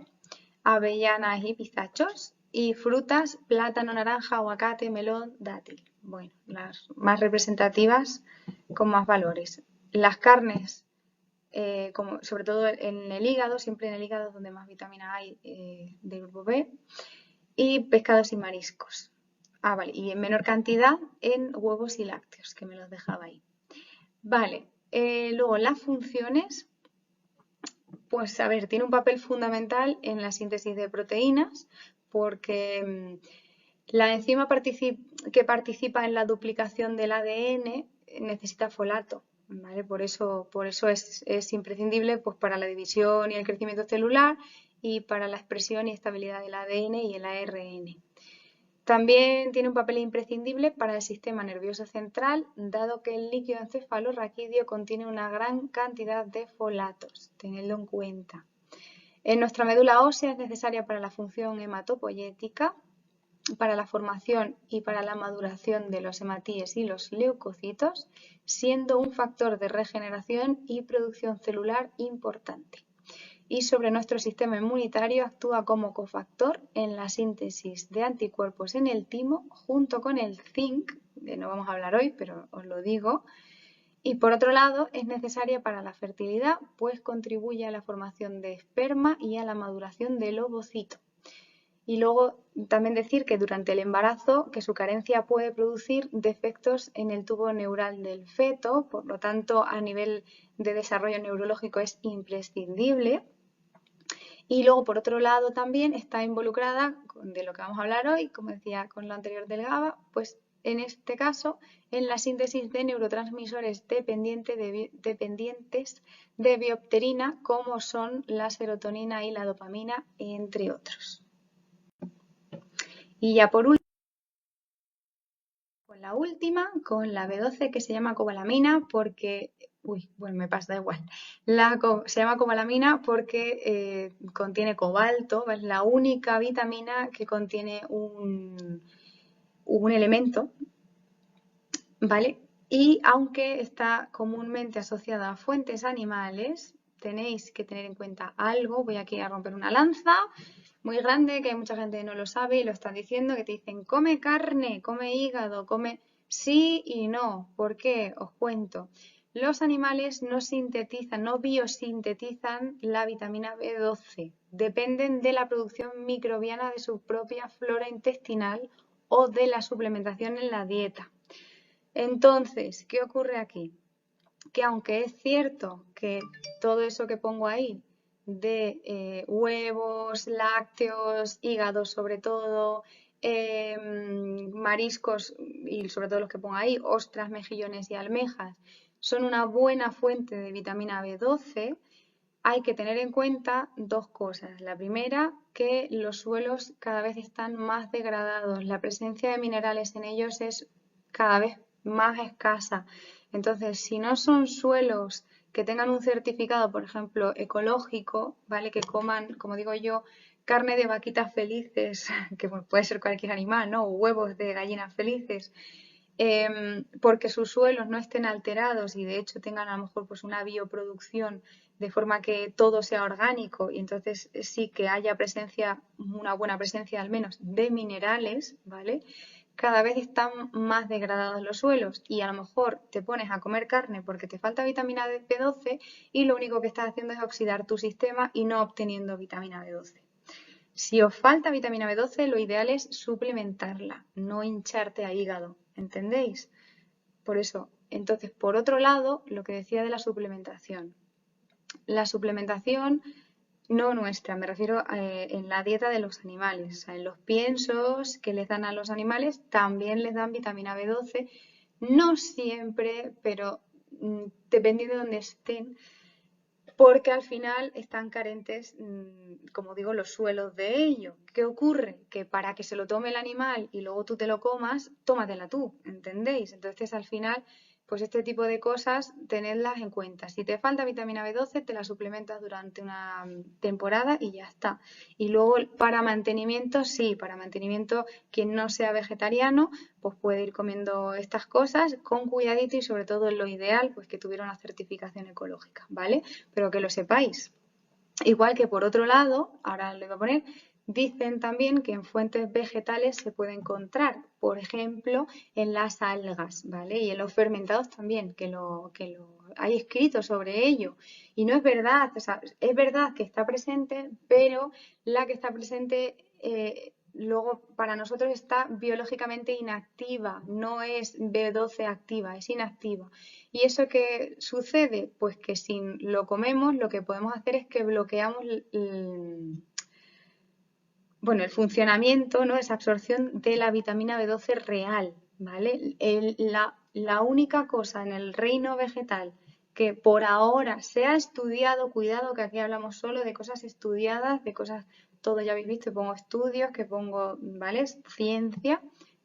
Speaker 1: avellanas y pistachos, y frutas, plátano, naranja, aguacate, melón, dátil. Bueno, las más representativas con más valores. Las carnes, como sobre todo en el hígado, siempre en el hígado es donde más vitamina hay del grupo B, y pescados y mariscos. Ah, vale, y en menor cantidad en huevos y lácteos, que me los dejaba ahí. Vale, luego las funciones, pues a ver, tiene un papel fundamental en la síntesis de proteínas, porque la enzima que participa en la duplicación del ADN necesita folato, ¿vale? Por eso es imprescindible pues, para la división y el crecimiento celular y para la expresión y estabilidad del ADN y el ARN. También tiene un papel imprescindible para el sistema nervioso central, dado que el líquido encefalorraquídeo contiene una gran cantidad de folatos. Tenedlo en cuenta. En nuestra médula ósea es necesaria para la función hematopoyética, para la formación y para la maduración de los hematíes y los leucocitos, siendo un factor de regeneración y producción celular importante. Y sobre nuestro sistema inmunitario actúa como cofactor en la síntesis de anticuerpos en el timo junto con el zinc, que no vamos a hablar hoy, pero os lo digo. Y por otro lado, es necesaria para la fertilidad, pues contribuye a la formación de esperma y a la maduración del ovocito. Y luego también decir que durante el embarazo, que su carencia puede producir defectos en el tubo neural del feto, por lo tanto, a nivel de desarrollo neurológico es imprescindible. Y luego, por otro lado, también está involucrada, de lo que vamos a hablar hoy, como decía con lo anterior del GABA, pues en este caso, en la síntesis de neurotransmisores dependientes de biopterina, como son la serotonina y la dopamina, entre otros. Y ya por último, con la última, con la B12, que se llama cobalamina porque, bueno, me pasa, da igual. Se llama cobalamina porque contiene cobalto, es la única vitamina que contiene un elemento, ¿vale? Y aunque está comúnmente asociada a fuentes animales, tenéis que tener en cuenta algo. Voy aquí a romper una lanza muy grande, que mucha gente no lo sabe y lo están diciendo, que te dicen, come carne, come hígado, come... Sí y no. ¿Por qué? Os cuento. Los animales no sintetizan, no biosintetizan la vitamina B12. Dependen de la producción microbiana de su propia flora intestinal o de la suplementación en la dieta. Entonces, ¿qué ocurre aquí? Que aunque es cierto que todo eso que pongo ahí de huevos, lácteos, hígado sobre todo, mariscos y sobre todo los que pongo ahí, ostras, mejillones y almejas, son una buena fuente de vitamina B12, hay que tener en cuenta dos cosas. La primera, que los suelos cada vez están más degradados, la presencia de minerales en ellos es cada vez más escasa. Entonces, si no son suelos que tengan un certificado, por ejemplo, ecológico, ¿vale? Que coman, como digo yo, carne de vaquitas felices, que puede ser cualquier animal, ¿no? O huevos de gallinas felices, porque sus suelos no estén alterados y de hecho tengan a lo mejor pues una bioproducción de forma que todo sea orgánico y entonces sí que haya presencia, una buena presencia al menos de minerales, ¿vale? Cada vez están más degradados los suelos y a lo mejor te pones a comer carne porque te falta vitamina B12 y lo único que estás haciendo es oxidar tu sistema y no obteniendo vitamina B12. Si os falta vitamina B12, lo ideal es suplementarla, no hincharte a hígado, ¿entendéis? Por eso, entonces, por otro lado, lo que decía de la suplementación. La suplementación no nuestra, me refiero en la dieta de los animales, o sea, en los piensos que les dan a los animales también les dan vitamina B12, no siempre, pero dependiendo de dónde estén, porque al final están carentes, como digo, los suelos de ello. ¿Qué ocurre? Que para que se lo tome el animal y luego tú te lo comas, tómatela tú, ¿entendéis? Entonces al final, pues este tipo de cosas, tenedlas en cuenta. Si te falta vitamina B12, te la suplementas durante una temporada y ya está. Y luego para mantenimiento, sí, para mantenimiento, quien no sea vegetariano, pues puede ir comiendo estas cosas con cuidadito y sobre todo lo ideal, pues que tuviera una certificación ecológica, ¿vale? Pero que lo sepáis. Igual que por otro lado, ahora le voy a poner, dicen también que en fuentes vegetales se puede encontrar, por ejemplo, en las algas, ¿vale? Y en los fermentados también, que lo hay escrito sobre ello. Y no es verdad, o sea, es verdad que está presente, pero la que está presente luego para nosotros está biológicamente inactiva, no es B12 activa, es inactiva. ¿Y eso qué sucede? Pues que si lo comemos, lo que podemos hacer es que bloqueamos el funcionamiento, ¿no? Esa absorción de la vitamina B12 real, ¿vale? La única cosa en el reino vegetal que por ahora se ha estudiado, cuidado que aquí hablamos solo de cosas estudiadas, de cosas todos ya habéis visto que pongo estudios, que pongo, ¿vale? Ciencia,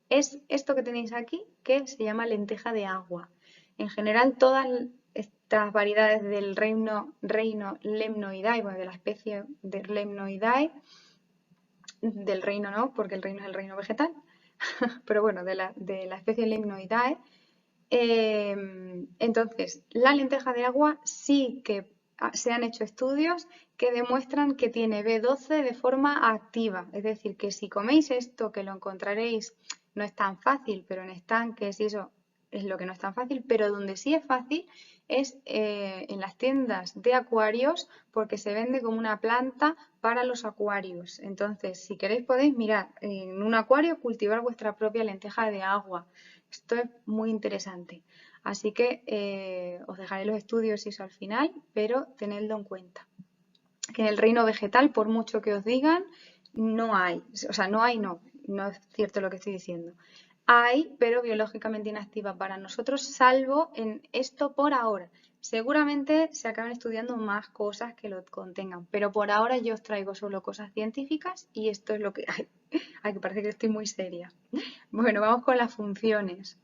Speaker 1: es esto que tenéis aquí, que se llama lenteja de agua. En general, todas estas variedades del reino Lemnoidae, bueno, de la especie de Lemnoidae, del reino no, porque el reino es el reino vegetal, pero bueno, de la especie Lemnoidae. Entonces, la lenteja de agua sí que se han hecho estudios que demuestran que tiene B12 de forma activa. Es decir, que si coméis esto, que lo encontraréis, no es tan fácil, pero en estanques y eso es lo que no es tan fácil, pero donde sí es fácil es en las tiendas de acuarios porque se vende como una planta para los acuarios. Entonces, si queréis podéis mirar en un acuario cultivar vuestra propia lenteja de agua. Esto es muy interesante. Así que os dejaré los estudios y eso al final, pero tenedlo en cuenta. Que en el reino vegetal, por mucho que os digan, no hay. O sea, no hay, no es cierto lo que estoy diciendo. Hay, pero biológicamente inactiva para nosotros, salvo en esto por ahora. Seguramente se acaban estudiando más cosas que lo contengan, pero por ahora yo os traigo solo cosas científicas y esto es lo que hay. Ay, que parece que estoy muy seria. Bueno, vamos con las funciones.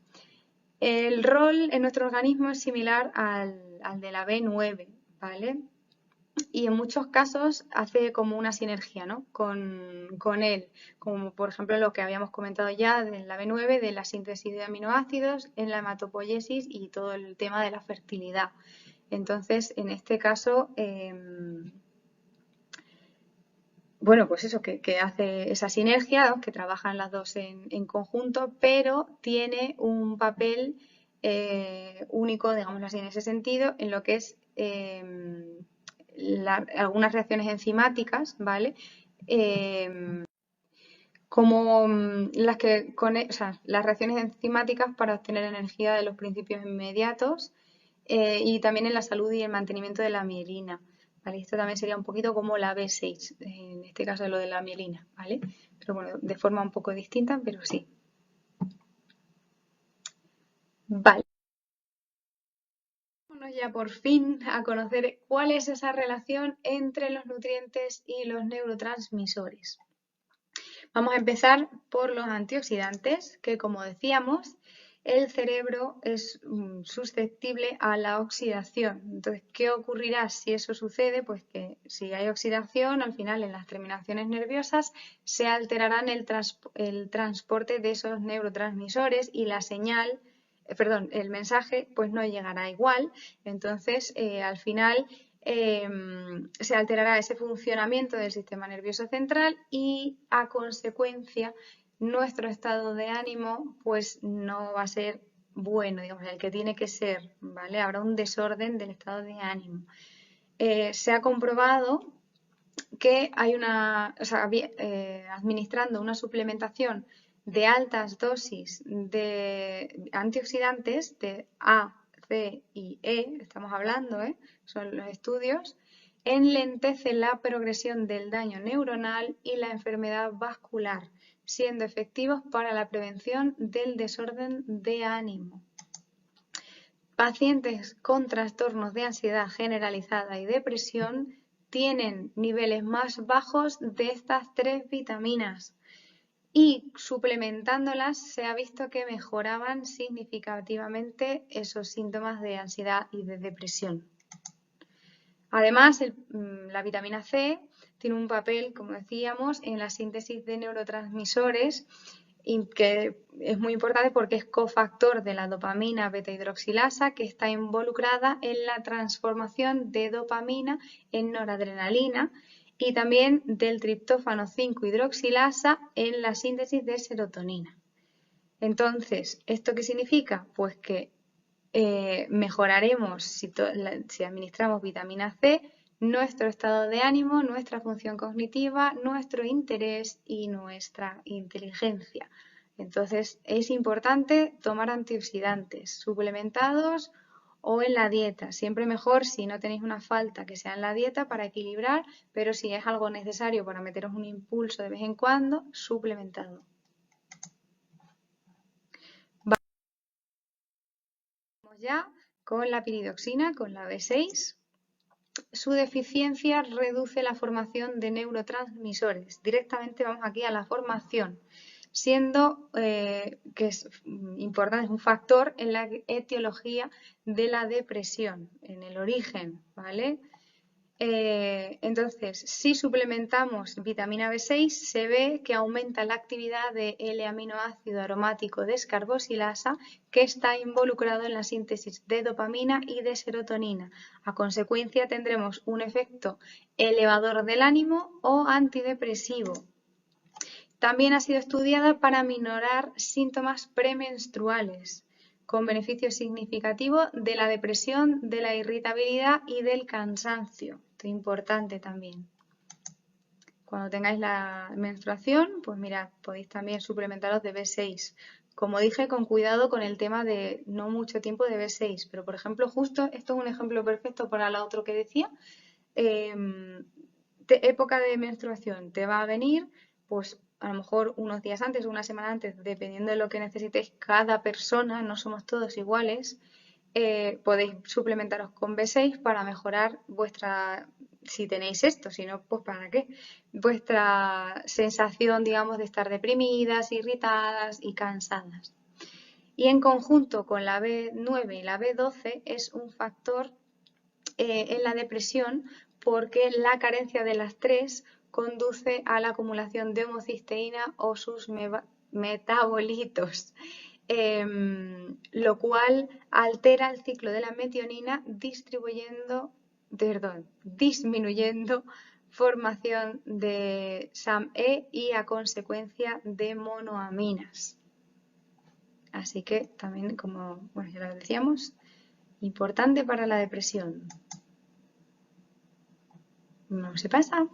Speaker 1: El rol en nuestro organismo es similar al de la B9, ¿vale? Y en muchos casos hace como una sinergia, ¿no? con él, como por ejemplo lo que habíamos comentado ya de la B9, de la síntesis de aminoácidos, en la hematopoiesis y todo el tema de la fertilidad. Entonces, en este caso, bueno, pues eso, que hace esa sinergia, ¿no? Que trabajan las dos en conjunto, pero tiene un papel único, digamos así, en ese sentido, en lo que es algunas reacciones enzimáticas, ¿vale? Como o sea, las reacciones enzimáticas para obtener energía de los principios inmediatos y también en la salud y el mantenimiento de la mielina. ¿Vale? Esto también sería un poquito como la B6, en este caso lo de la mielina, ¿vale? Pero bueno, de forma un poco distinta, pero sí. Vale. Vamos ya por fin a conocer cuál es esa relación entre los nutrientes y los neurotransmisores. Vamos a empezar por los antioxidantes, que como decíamos, el cerebro es susceptible a la oxidación. Entonces, ¿qué ocurrirá si eso sucede? Pues que si hay oxidación, al final en las terminaciones nerviosas se alterarán el transporte de esos neurotransmisores y la señal, perdón, el mensaje pues no llegará igual. Entonces, al final se alterará ese funcionamiento del sistema nervioso central y a consecuencia nuestro estado de ánimo pues no va a ser bueno, digamos, el que tiene que ser, ¿vale? Habrá un desorden del estado de ánimo. Se ha comprobado que hay o sea, administrando una suplementación de altas dosis de antioxidantes de A, C y E, estamos hablando, son los estudios, enlentece la progresión del daño neuronal y la enfermedad vascular, siendo efectivos para la prevención del desorden de ánimo. Pacientes con trastornos de ansiedad generalizada y depresión tienen niveles más bajos de estas tres vitaminas y suplementándolas se ha visto que mejoraban significativamente esos síntomas de ansiedad y de depresión. Además, la vitamina C tiene un papel, como decíamos, en la síntesis de neurotransmisores y que es muy importante porque es cofactor de la dopamina beta hidroxilasa que está involucrada en la transformación de dopamina en noradrenalina y también del triptófano 5 hidroxilasa en la síntesis de serotonina. Entonces, ¿esto qué significa? Pues que mejoraremos si administramos vitamina C nuestro estado de ánimo, nuestra función cognitiva, nuestro interés y nuestra inteligencia. Entonces es importante tomar antioxidantes suplementados o en la dieta. Siempre mejor si no tenéis una falta que sea en la dieta para equilibrar, pero si es algo necesario para meteros un impulso de vez en cuando, suplementado. Vamos ya con la piridoxina, con la B6. su deficiencia reduce la formación de neurotransmisores. Directamente vamos aquí a la formación, siendo que es importante, es un factor en la etiología de la depresión, en el origen, ¿vale? Entonces, si suplementamos vitamina B6, se ve que aumenta la actividad de L-aminoácido aromático descarboxilasa, que está involucrado en la síntesis de dopamina y de serotonina. A consecuencia, tendremos un efecto elevador del ánimo o antidepresivo. También ha sido estudiada para minorar síntomas premenstruales, con beneficio significativo de la depresión, de la irritabilidad y del cansancio. Esto es importante también. Cuando tengáis la menstruación, pues mirad, podéis también suplementaros de B6. Como dije, con cuidado con el tema de no mucho tiempo de B6, pero por ejemplo, justo esto es un ejemplo perfecto para la otro que decía. Época de menstruación te va a venir, pues a lo mejor unos días antes o una semana antes, dependiendo de lo que necesitéis cada persona, no somos todos iguales, podéis suplementaros con B6 para mejorar vuestra, si tenéis esto, si no, pues para qué, vuestra sensación, digamos, de estar deprimidas, irritadas y cansadas. Y en conjunto con la B9 y la B12 es un factor en la depresión porque la carencia de las tres conduce a la acumulación de homocisteína o sus metabolitos, lo cual altera el ciclo de la metionina disminuyendo formación de SAM-E y a consecuencia de monoaminas. Así que también, como bueno, ya lo decíamos, importante para la depresión. No se pasa.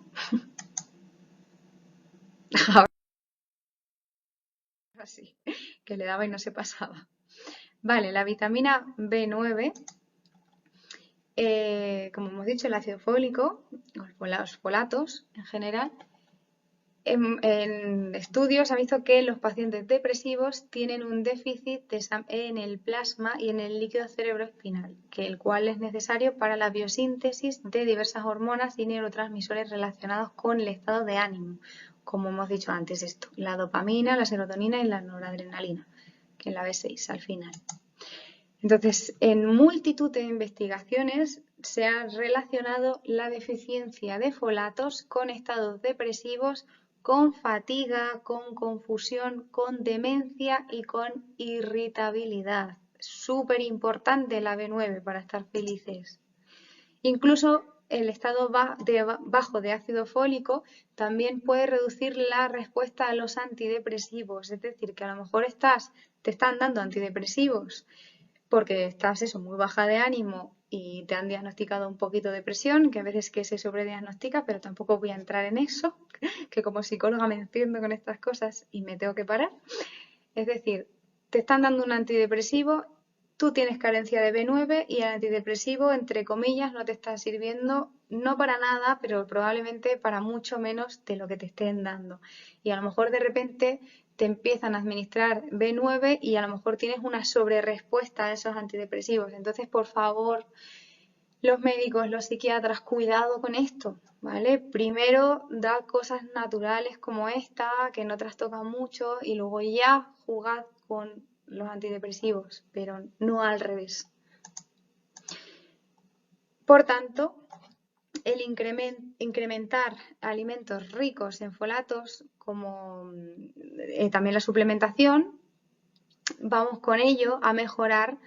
Speaker 1: Ahora sí, que le daba y no se pasaba. Vale, la vitamina B9, como hemos dicho, el ácido fólico, los folatos en general, en estudios ha visto que los pacientes depresivos tienen un déficit de SAM-E en el plasma y en el líquido cerebroespinal, el cual es necesario para la biosíntesis de diversas hormonas y neurotransmisores relacionados con el estado de ánimo, como hemos dicho antes esto, la dopamina, la serotonina y la noradrenalina, que es la B6 al final. Entonces, en multitud de investigaciones se ha relacionado la deficiencia de folatos con estados depresivos, con fatiga, con confusión, con demencia y con irritabilidad. Súper importante la B9 para estar felices. Incluso el estado bajo de ácido fólico también puede reducir la respuesta a los antidepresivos. Es decir, que a lo mejor te están dando antidepresivos porque estás eso, muy baja de ánimo y te han diagnosticado un poquito de depresión, que a veces que se sobrediagnostica, pero tampoco voy a entrar en eso, que como psicóloga me entiendo con estas cosas y me tengo que parar. Es decir, te están dando un antidepresivo, tú tienes carencia de B9 y el antidepresivo, entre comillas, no te está sirviendo, no para nada, pero probablemente para mucho menos de lo que te estén dando. Y a lo mejor de repente te empiezan a administrar B9 y a lo mejor tienes una sobrerespuesta a esos antidepresivos. Entonces, por favor, los médicos, los psiquiatras, cuidado con esto, ¿vale? Primero da cosas naturales como esta, que no trastocan mucho, y luego ya jugad con los antidepresivos, pero no al revés. Por tanto, el incrementar alimentos ricos en folatos, como también la suplementación, vamos con ello a mejorar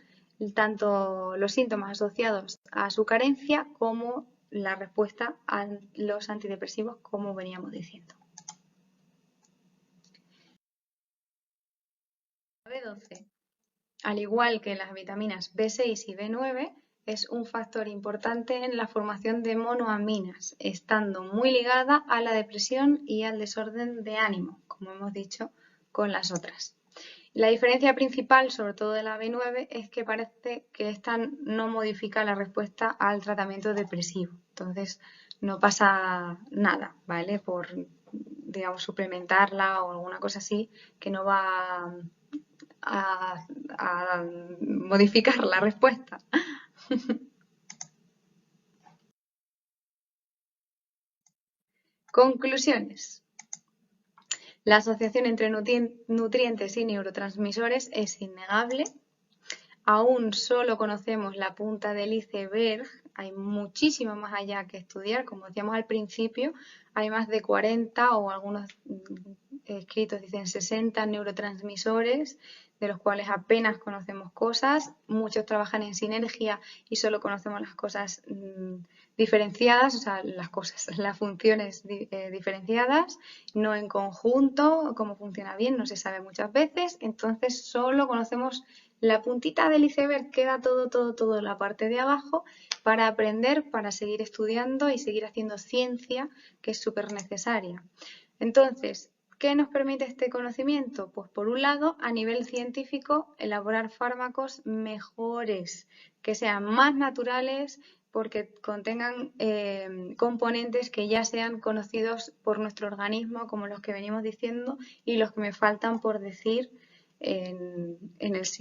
Speaker 1: tanto los síntomas asociados a su carencia como la respuesta a los antidepresivos, como veníamos diciendo. La B12, al igual que las vitaminas B6 y B9, es un factor importante en la formación de monoaminas, estando muy ligada a la depresión y al desorden de ánimo, como hemos dicho con las otras. La diferencia principal, sobre todo de la B9, es que parece que esta no modifica la respuesta al tratamiento depresivo. Entonces, no pasa nada, ¿vale? Por, digamos, suplementarla o alguna cosa así, que no va a modificar la respuesta. Conclusiones. La asociación entre nutrientes y neurotransmisores es innegable. Aún solo conocemos la punta del iceberg, hay muchísimo más allá que estudiar. Como decíamos al principio, hay más de 40 o algunos escritos dicen 60 neurotransmisores, de los cuales apenas conocemos cosas. Muchos trabajan en sinergia y solo conocemos las cosas diferenciadas, o sea, las funciones diferenciadas, no en conjunto. Cómo funciona bien no se sabe muchas veces, entonces solo conocemos la puntita del iceberg, queda todo la parte de abajo para aprender, para seguir estudiando y seguir haciendo ciencia, que es súper necesaria. Entonces, ¿qué nos permite este conocimiento? Pues por un lado, a nivel científico, elaborar fármacos mejores, que sean más naturales, porque contengan componentes que ya sean conocidos por nuestro organismo, como los que venimos diciendo y los que me faltan por decir en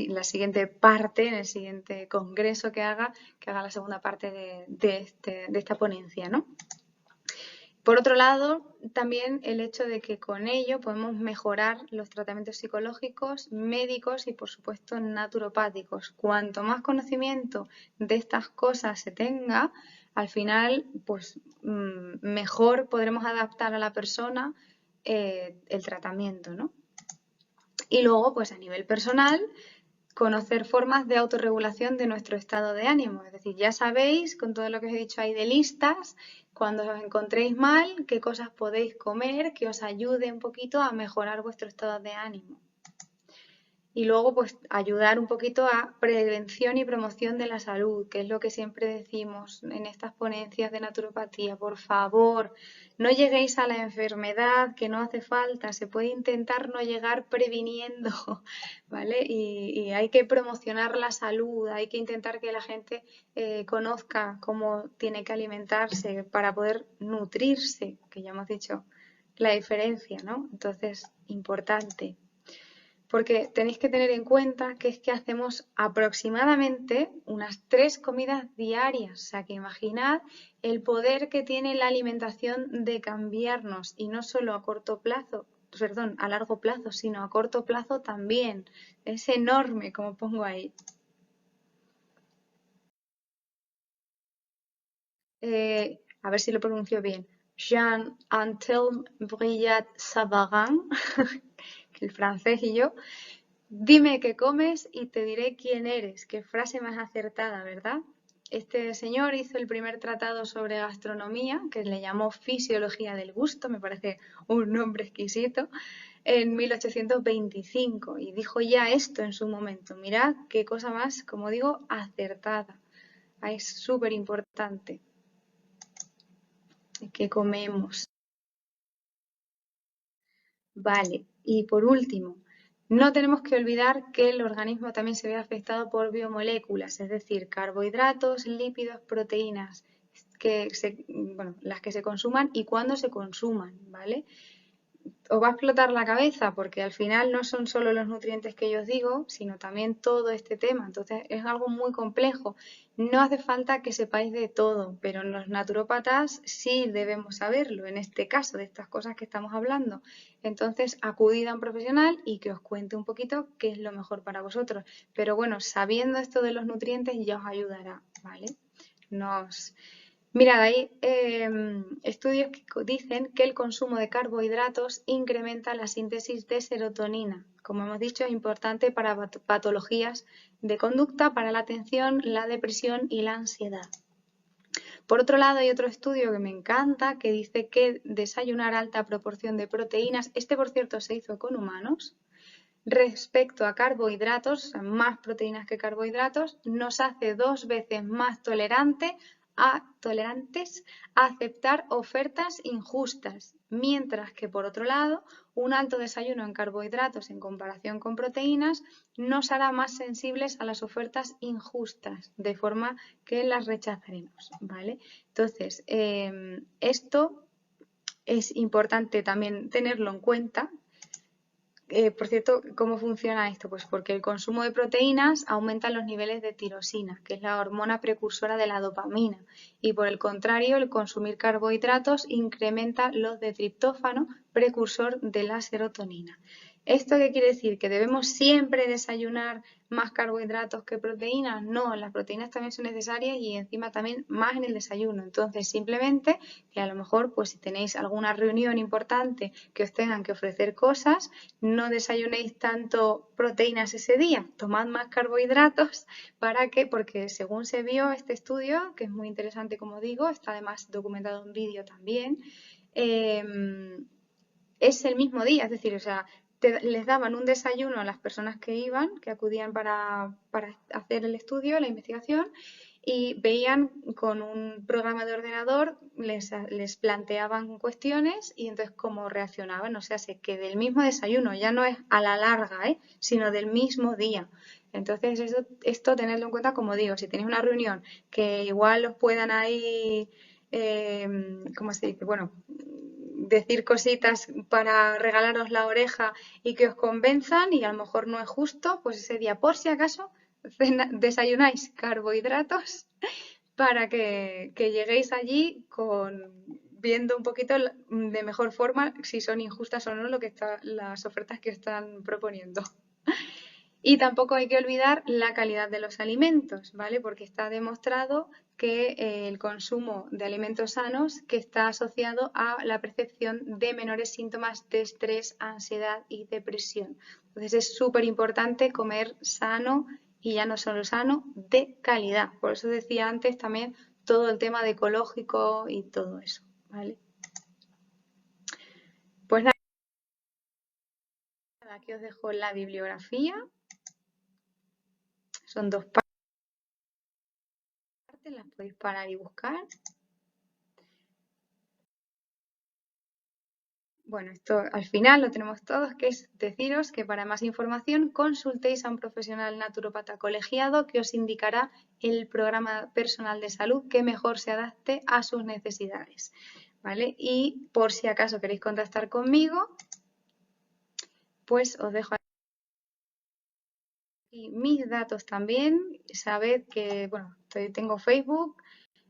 Speaker 1: la siguiente parte, en el siguiente congreso que haga la segunda parte de esta ponencia, ¿no? Por otro lado, también el hecho de que con ello podemos mejorar los tratamientos psicológicos, médicos y, por supuesto, naturopáticos. Cuanto más conocimiento de estas cosas se tenga, al final, pues mejor podremos adaptar a la persona el tratamiento, ¿no? Y luego, pues a nivel personal, conocer formas de autorregulación de nuestro estado de ánimo. Es decir, ya sabéis, con todo lo que os he dicho ahí de listas, cuando os encontréis mal, qué cosas podéis comer que os ayude un poquito a mejorar vuestro estado de ánimo. Y luego, pues, ayudar un poquito a prevención y promoción de la salud, que es lo que siempre decimos en estas ponencias de naturopatía. Por favor, no lleguéis a la enfermedad, que no hace falta, se puede intentar no llegar previniendo, ¿vale? Y hay que promocionar la salud, hay que intentar que la gente conozca cómo tiene que alimentarse para poder nutrirse, que ya hemos dicho la diferencia, ¿no? Entonces, importante. Porque tenéis que tener en cuenta que es que hacemos aproximadamente unas 3 comidas diarias. O sea, que imaginad el poder que tiene la alimentación de cambiarnos, y no solo a corto plazo, perdón, a largo plazo, sino a corto plazo también. Es enorme, como pongo ahí. A ver si lo pronuncio bien. Jean-Antoine Brillat-Savarin, el francés y yo. Dime qué comes y te diré quién eres. Qué frase más acertada, ¿verdad? Este señor hizo el primer tratado sobre gastronomía, que le llamó Fisiología del Gusto, me parece un nombre exquisito, en 1825, y dijo ya esto en su momento. Mirad qué cosa más, como digo, acertada. Es súper importante qué comemos. Vale, y por último, no tenemos que olvidar que el organismo también se ve afectado por biomoléculas, es decir, carbohidratos, lípidos, proteínas, las que se consuman y cuándo se consuman, ¿vale? Os va a explotar la cabeza porque al final no son solo los nutrientes que yo os digo, sino también todo este tema. Entonces es algo muy complejo. No hace falta que sepáis de todo, pero los naturópatas sí debemos saberlo, en este caso, de estas cosas que estamos hablando. Entonces acudid a un profesional y que os cuente un poquito qué es lo mejor para vosotros. Pero bueno, sabiendo esto de los nutrientes ya os ayudará, ¿vale? Mirad, hay estudios que dicen que el consumo de carbohidratos incrementa la síntesis de serotonina. Como hemos dicho, es importante para patologías de conducta, para la atención, la depresión y la ansiedad. Por otro lado, hay otro estudio que me encanta que dice que desayunar alta proporción de proteínas, este por cierto se hizo con humanos, respecto a carbohidratos, más proteínas que carbohidratos, nos hace 2 veces más tolerantes a aceptar ofertas injustas, mientras que por otro lado, un alto desayuno en carbohidratos en comparación con proteínas nos hará más sensibles a las ofertas injustas, de forma que las rechazaremos, ¿vale? Entonces, esto es importante también tenerlo en cuenta, Por cierto, ¿cómo funciona esto? Pues porque el consumo de proteínas aumenta los niveles de tirosina, que es la hormona precursora de la dopamina, y por el contrario, el consumir carbohidratos incrementa los de triptófano, precursor de la serotonina. ¿Esto qué quiere decir? ¿Que debemos siempre desayunar más carbohidratos que proteínas? No, las proteínas también son necesarias y encima también más en el desayuno. Entonces, simplemente que a lo mejor, pues si tenéis alguna reunión importante que os tengan que ofrecer cosas, no desayunéis tanto proteínas ese día, tomad más carbohidratos. ¿Para qué? Porque según se vio este estudio, que es muy interesante como digo, está además documentado en vídeo también, es el mismo día, es decir, o sea, les daban un desayuno a las personas que iban, que acudían para hacer el estudio, la investigación, y veían con un programa de ordenador, les planteaban cuestiones y entonces cómo reaccionaban. O sea, sé que del mismo desayuno, ya no es a la larga, sino del mismo día. Entonces, esto tenedlo en cuenta, como digo, si tenéis una reunión que igual os puedan ahí, ¿cómo se dice? Bueno, decir cositas para regalaros la oreja y que os convenzan y a lo mejor no es justo, pues ese día, por si acaso, desayunáis carbohidratos para que lleguéis allí viendo un poquito de mejor forma si son injustas o no las ofertas que están proponiendo. Y tampoco hay que olvidar la calidad de los alimentos, ¿vale? Porque está demostrado que el consumo de alimentos sanos que está asociado a la percepción de menores síntomas de estrés, ansiedad y depresión. Entonces es súper importante comer sano y ya no solo sano, de calidad. Por eso decía antes también todo el tema de ecológico y todo eso, ¿vale? Pues nada, aquí os dejo la bibliografía. Son 2 partes, las podéis parar y buscar. Bueno, esto al final lo tenemos todos, que es deciros que para más información consultéis a un profesional naturópata colegiado que os indicará el programa personal de salud que mejor se adapte a sus necesidades, ¿vale? Y por si acaso queréis contactar conmigo, pues os dejo aquí mis datos también. Sabed que, bueno, tengo Facebook,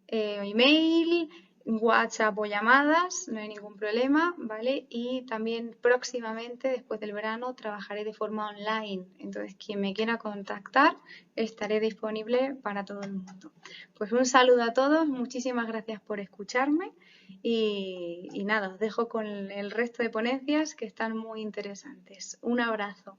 Speaker 1: email, WhatsApp o llamadas, no hay ningún problema, ¿vale? Y también próximamente, después del verano, trabajaré de forma online. Entonces, quien me quiera contactar, estaré disponible para todo el mundo. Pues un saludo a todos, muchísimas gracias por escucharme y nada, os dejo con el resto de ponencias que están muy interesantes. Un abrazo.